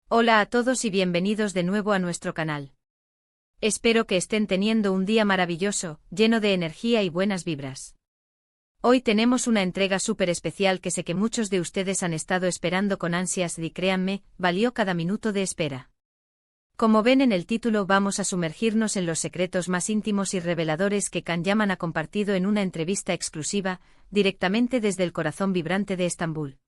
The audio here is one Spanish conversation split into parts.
Hola a todos y bienvenidos de nuevo a nuestro canal. Espero que estén teniendo un día maravilloso, lleno de energía y buenas vibras. Hoy tenemos una entrega súper especial que sé que muchos de ustedes han estado esperando con ansias y créanme, valió cada minuto de espera. Como ven en el título, vamos a sumergirnos en los secretos más íntimos y reveladores que Can Yaman ha compartido en una entrevista exclusiva, directamente desde el corazón vibrante de Estambul.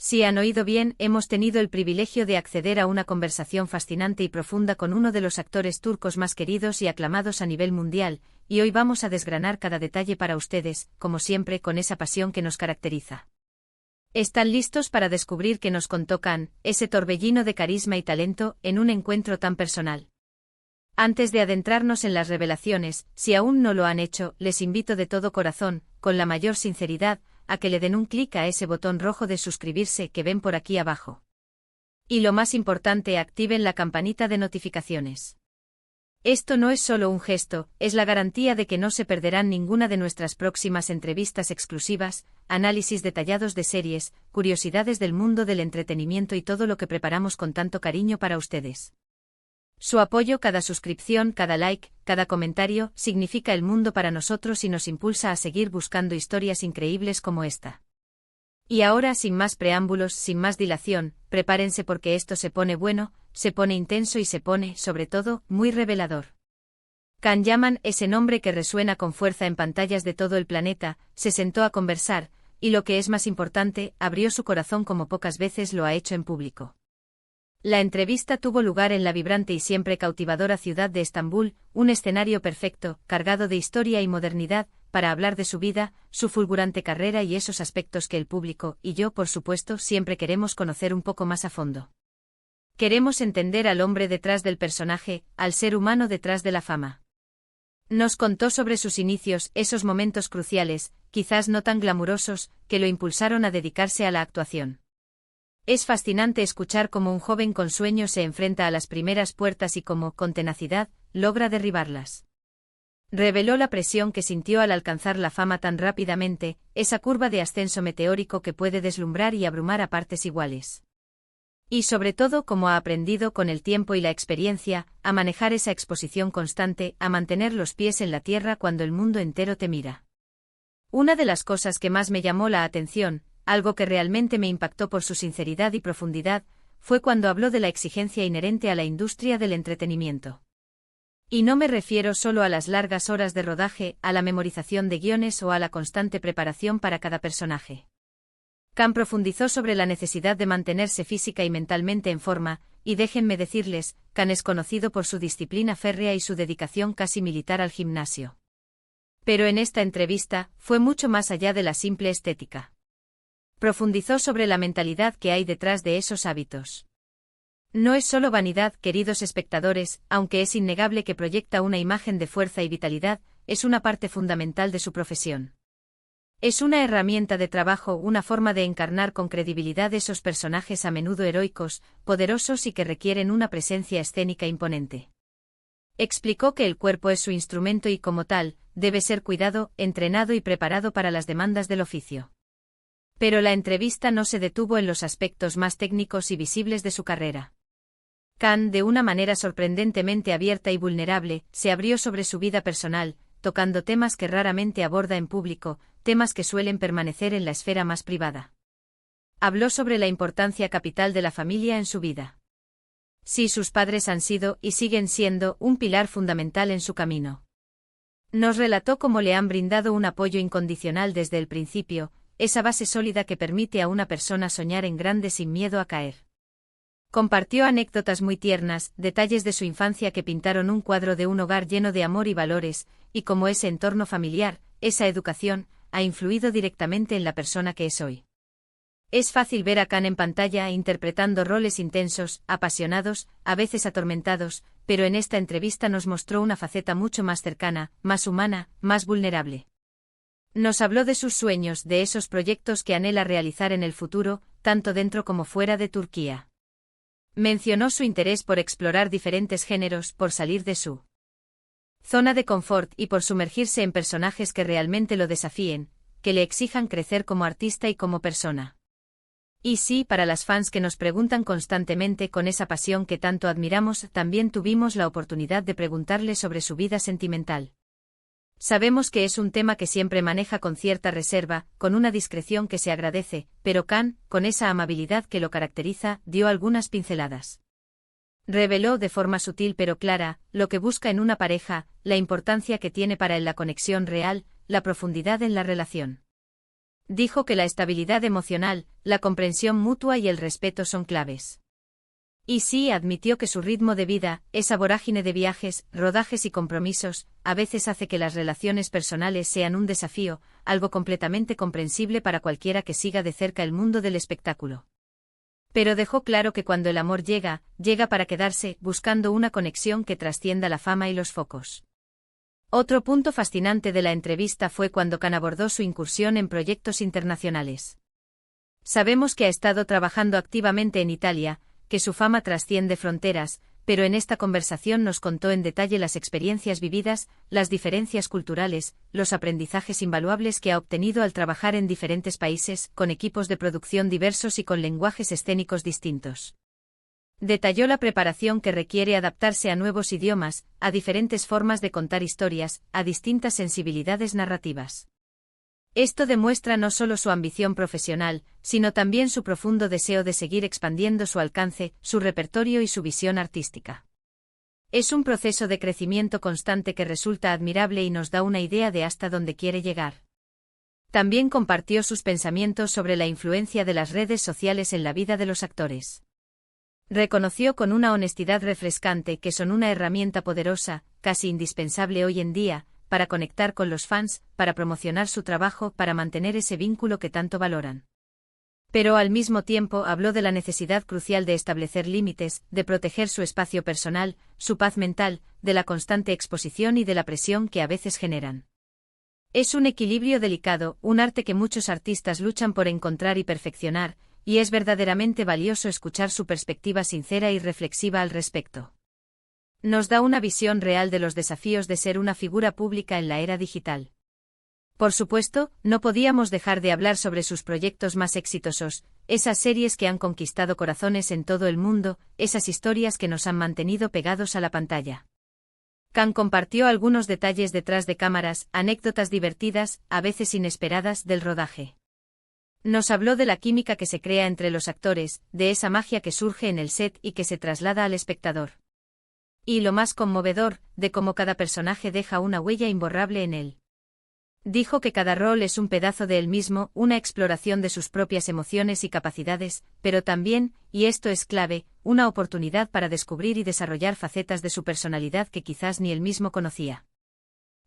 Si han oído bien, hemos tenido el privilegio de acceder a una conversación fascinante y profunda con uno de los actores turcos más queridos y aclamados a nivel mundial, y hoy vamos a desgranar cada detalle para ustedes, como siempre con esa pasión que nos caracteriza. ¿Están listos para descubrir qué nos contó Can, ese torbellino de carisma y talento, en un encuentro tan personal? Antes de adentrarnos en las revelaciones, si aún no lo han hecho, les invito de todo corazón, con la mayor sinceridad, a que le den un clic a ese botón rojo de suscribirse que ven por aquí abajo. Y lo más importante, activen la campanita de notificaciones. Esto no es solo un gesto, es la garantía de que no se perderán ninguna de nuestras próximas entrevistas exclusivas, análisis detallados de series, curiosidades del mundo del entretenimiento y todo lo que preparamos con tanto cariño para ustedes. Su apoyo, cada suscripción, cada like, cada comentario, significa el mundo para nosotros y nos impulsa a seguir buscando historias increíbles como esta. Y ahora, sin más preámbulos, sin más dilación, prepárense porque esto se pone bueno, se pone intenso y se pone, sobre todo, muy revelador. Can Yaman, ese nombre que resuena con fuerza en pantallas de todo el planeta, se sentó a conversar, y lo que es más importante, abrió su corazón como pocas veces lo ha hecho en público. La entrevista tuvo lugar en la vibrante y siempre cautivadora ciudad de Estambul, un escenario perfecto, cargado de historia y modernidad, para hablar de su vida, su fulgurante carrera y esos aspectos que el público, y yo por supuesto, siempre queremos conocer un poco más a fondo. Queremos entender al hombre detrás del personaje, al ser humano detrás de la fama. Nos contó sobre sus inicios, esos momentos cruciales, quizás no tan glamurosos, que lo impulsaron a dedicarse a la actuación. Es fascinante escuchar cómo un joven con sueños se enfrenta a las primeras puertas y cómo, con tenacidad, logra derribarlas. Reveló la presión que sintió al alcanzar la fama tan rápidamente, esa curva de ascenso meteórico que puede deslumbrar y abrumar a partes iguales. Y sobre todo cómo ha aprendido con el tiempo y la experiencia, a manejar esa exposición constante, a mantener los pies en la tierra cuando el mundo entero te mira. Una de las cosas que más me llamó la atención, algo que realmente me impactó por su sinceridad y profundidad, fue cuando habló de la exigencia inherente a la industria del entretenimiento. Y no me refiero solo a las largas horas de rodaje, a la memorización de guiones o a la constante preparación para cada personaje. Can profundizó sobre la necesidad de mantenerse física y mentalmente en forma, y déjenme decirles, Can es conocido por su disciplina férrea y su dedicación casi militar al gimnasio. Pero en esta entrevista, fue mucho más allá de la simple estética. Profundizó sobre la mentalidad que hay detrás de esos hábitos. No es solo vanidad, queridos espectadores, aunque es innegable que proyecta una imagen de fuerza y vitalidad, es una parte fundamental de su profesión. Es una herramienta de trabajo, una forma de encarnar con credibilidad esos personajes a menudo heroicos, poderosos y que requieren una presencia escénica imponente. Explicó que el cuerpo es su instrumento y como tal, debe ser cuidado, entrenado y preparado para las demandas del oficio. Pero la entrevista no se detuvo en los aspectos más técnicos y visibles de su carrera. Can, de una manera sorprendentemente abierta y vulnerable, se abrió sobre su vida personal, tocando temas que raramente aborda en público, temas que suelen permanecer en la esfera más privada. Habló sobre la importancia capital de la familia en su vida. Sí, sus padres han sido, y siguen siendo, un pilar fundamental en su camino. Nos relató cómo le han brindado un apoyo incondicional desde el principio, esa base sólida que permite a una persona soñar en grande sin miedo a caer. Compartió anécdotas muy tiernas, detalles de su infancia que pintaron un cuadro de un hogar lleno de amor y valores, y cómo ese entorno familiar, esa educación, ha influido directamente en la persona que es hoy. Es fácil ver a Can en pantalla interpretando roles intensos, apasionados, a veces atormentados, pero en esta entrevista nos mostró una faceta mucho más cercana, más humana, más vulnerable. Nos habló de sus sueños, de esos proyectos que anhela realizar en el futuro, tanto dentro como fuera de Turquía. Mencionó su interés por explorar diferentes géneros, por salir de su zona de confort y por sumergirse en personajes que realmente lo desafíen, que le exijan crecer como artista y como persona. Y sí, para las fans que nos preguntan constantemente con esa pasión que tanto admiramos, también tuvimos la oportunidad de preguntarle sobre su vida sentimental. Sabemos que es un tema que siempre maneja con cierta reserva, con una discreción que se agradece, pero Khan, con esa amabilidad que lo caracteriza, dio algunas pinceladas. Reveló de forma sutil pero clara, lo que busca en una pareja, la importancia que tiene para él la conexión real, la profundidad en la relación. Dijo que la estabilidad emocional, la comprensión mutua y el respeto son claves. Y sí, admitió que su ritmo de vida, esa vorágine de viajes, rodajes y compromisos, a veces hace que las relaciones personales sean un desafío, algo completamente comprensible para cualquiera que siga de cerca el mundo del espectáculo. Pero dejó claro que cuando el amor llega, llega para quedarse, buscando una conexión que trascienda la fama y los focos. Otro punto fascinante de la entrevista fue cuando Khan abordó su incursión en proyectos internacionales. Sabemos que ha estado trabajando activamente en Italia, que su fama trasciende fronteras, pero en esta conversación nos contó en detalle las experiencias vividas, las diferencias culturales, los aprendizajes invaluables que ha obtenido al trabajar en diferentes países, con equipos de producción diversos y con lenguajes escénicos distintos. Detalló la preparación que requiere adaptarse a nuevos idiomas, a diferentes formas de contar historias, a distintas sensibilidades narrativas. Esto demuestra no solo su ambición profesional, sino también su profundo deseo de seguir expandiendo su alcance, su repertorio y su visión artística. Es un proceso de crecimiento constante que resulta admirable y nos da una idea de hasta dónde quiere llegar. También compartió sus pensamientos sobre la influencia de las redes sociales en la vida de los actores. Reconoció con una honestidad refrescante que son una herramienta poderosa, casi indispensable hoy en día, para conectar con los fans, para promocionar su trabajo, para mantener ese vínculo que tanto valoran. Pero al mismo tiempo habló de la necesidad crucial de establecer límites, de proteger su espacio personal, su paz mental, de la constante exposición y de la presión que a veces generan. Es un equilibrio delicado, un arte que muchos artistas luchan por encontrar y perfeccionar, y es verdaderamente valioso escuchar su perspectiva sincera y reflexiva al respecto. Nos da una visión real de los desafíos de ser una figura pública en la era digital. Por supuesto, no podíamos dejar de hablar sobre sus proyectos más exitosos, esas series que han conquistado corazones en todo el mundo, esas historias que nos han mantenido pegados a la pantalla. Khan compartió algunos detalles detrás de cámaras, anécdotas divertidas, a veces inesperadas, del rodaje. Nos habló de la química que se crea entre los actores, de esa magia que surge en el set y que se traslada al espectador. Y lo más conmovedor, de cómo cada personaje deja una huella imborrable en él. Dijo que cada rol es un pedazo de él mismo, una exploración de sus propias emociones y capacidades, pero también, y esto es clave, una oportunidad para descubrir y desarrollar facetas de su personalidad que quizás ni él mismo conocía.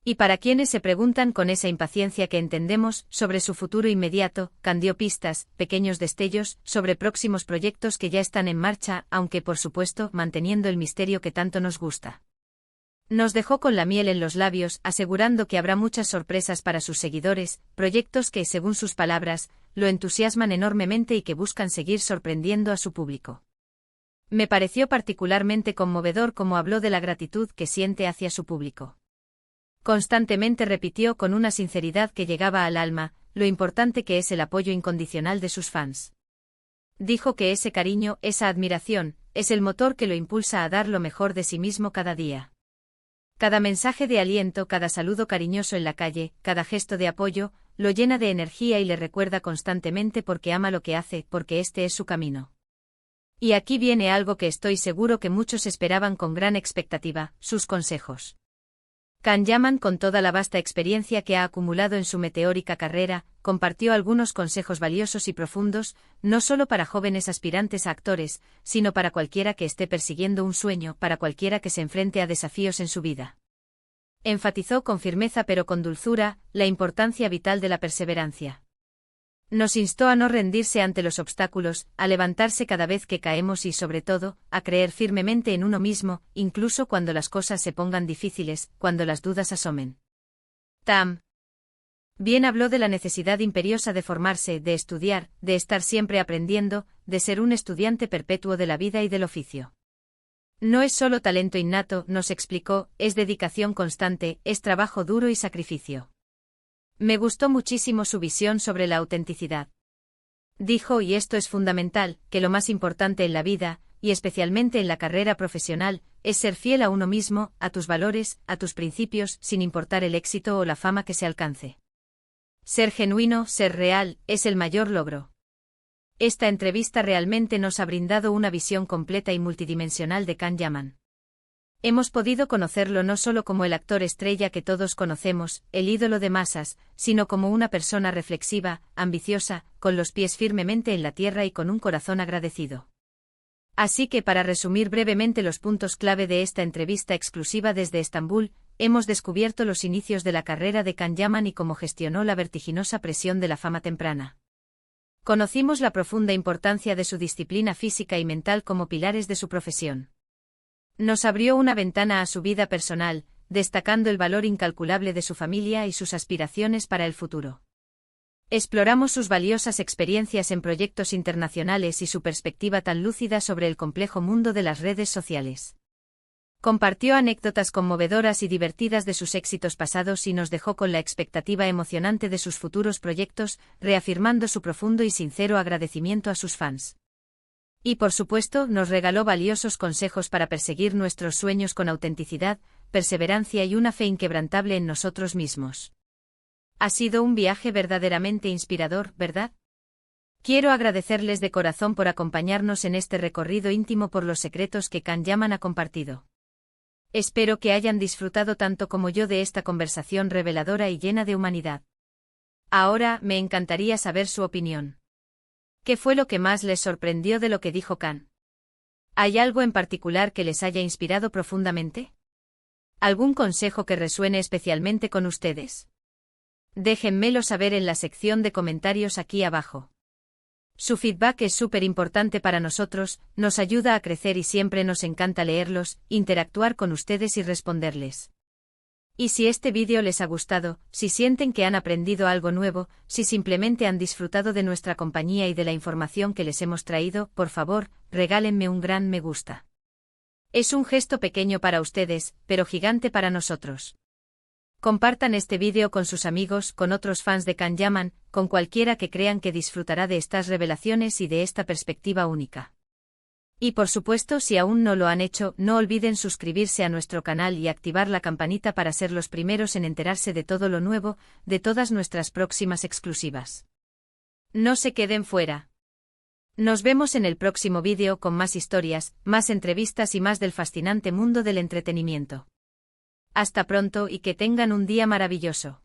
Y para quienes se preguntan con esa impaciencia que entendemos sobre su futuro inmediato, Khan dio pistas, pequeños destellos, sobre próximos proyectos que ya están en marcha, aunque por supuesto manteniendo el misterio que tanto nos gusta. Nos dejó con la miel en los labios, asegurando que habrá muchas sorpresas para sus seguidores, proyectos que, según sus palabras, lo entusiasman enormemente y que buscan seguir sorprendiendo a su público. Me pareció particularmente conmovedor cómo habló de la gratitud que siente hacia su público. Constantemente repitió con una sinceridad que llegaba al alma, lo importante que es el apoyo incondicional de sus fans. Dijo que ese cariño, esa admiración, es el motor que lo impulsa a dar lo mejor de sí mismo cada día. Cada mensaje de aliento, cada saludo cariñoso en la calle, cada gesto de apoyo, lo llena de energía y le recuerda constantemente porque ama lo que hace, porque este es su camino. Y aquí viene algo que estoy seguro que muchos esperaban con gran expectativa, sus consejos. Khan Yaman, con toda la vasta experiencia que ha acumulado en su meteórica carrera, compartió algunos consejos valiosos y profundos, no solo para jóvenes aspirantes a actores, sino para cualquiera que esté persiguiendo un sueño, para cualquiera que se enfrente a desafíos en su vida. Enfatizó con firmeza pero con dulzura, la importancia vital de la perseverancia. Nos instó a no rendirse ante los obstáculos, a levantarse cada vez que caemos y sobre todo, a creer firmemente en uno mismo, incluso cuando las cosas se pongan difíciles, cuando las dudas asomen. Bien habló de la necesidad imperiosa de formarse, de estudiar, de estar siempre aprendiendo, de ser un estudiante perpetuo de la vida y del oficio. No es solo talento innato, nos explicó, es dedicación constante, es trabajo duro y sacrificio. Me gustó muchísimo su visión sobre la autenticidad. Dijo, y esto es fundamental, que lo más importante en la vida, y especialmente en la carrera profesional, es ser fiel a uno mismo, a tus valores, a tus principios, sin importar el éxito o la fama que se alcance. Ser genuino, ser real, es el mayor logro. Esta entrevista realmente nos ha brindado una visión completa y multidimensional de Can Yaman. Hemos podido conocerlo no solo como el actor estrella que todos conocemos, el ídolo de masas, sino como una persona reflexiva, ambiciosa, con los pies firmemente en la tierra y con un corazón agradecido. Así que para resumir brevemente los puntos clave de esta entrevista exclusiva desde Estambul, hemos descubierto los inicios de la carrera de Can Yaman y cómo gestionó la vertiginosa presión de la fama temprana. Conocimos la profunda importancia de su disciplina física y mental como pilares de su profesión. Nos abrió una ventana a su vida personal, destacando el valor incalculable de su familia y sus aspiraciones para el futuro. Exploramos sus valiosas experiencias en proyectos internacionales y su perspectiva tan lúcida sobre el complejo mundo de las redes sociales. Compartió anécdotas conmovedoras y divertidas de sus éxitos pasados y nos dejó con la expectativa emocionante de sus futuros proyectos, reafirmando su profundo y sincero agradecimiento a sus fans. Y por supuesto, nos regaló valiosos consejos para perseguir nuestros sueños con autenticidad, perseverancia y una fe inquebrantable en nosotros mismos. Ha sido un viaje verdaderamente inspirador, ¿verdad? Quiero agradecerles de corazón por acompañarnos en este recorrido íntimo por los secretos que Can Yaman ha compartido. Espero que hayan disfrutado tanto como yo de esta conversación reveladora y llena de humanidad. Ahora, me encantaría saber su opinión. ¿Qué fue lo que más les sorprendió de lo que dijo Can? ¿Hay algo en particular que les haya inspirado profundamente? ¿Algún consejo que resuene especialmente con ustedes? Déjenmelo saber en la sección de comentarios aquí abajo. Su feedback es súper importante para nosotros, nos ayuda a crecer y siempre nos encanta leerlos, interactuar con ustedes y responderles. Y si este vídeo les ha gustado, si sienten que han aprendido algo nuevo, si simplemente han disfrutado de nuestra compañía y de la información que les hemos traído, por favor, regálenme un gran me gusta. Es un gesto pequeño para ustedes, pero gigante para nosotros. Compartan este vídeo con sus amigos, con otros fans de Can Yaman, con cualquiera que crean que disfrutará de estas revelaciones y de esta perspectiva única. Y por supuesto, si aún no lo han hecho, no olviden suscribirse a nuestro canal y activar la campanita para ser los primeros en enterarse de todo lo nuevo, de todas nuestras próximas exclusivas. No se queden fuera. Nos vemos en el próximo vídeo con más historias, más entrevistas y más del fascinante mundo del entretenimiento. Hasta pronto y que tengan un día maravilloso.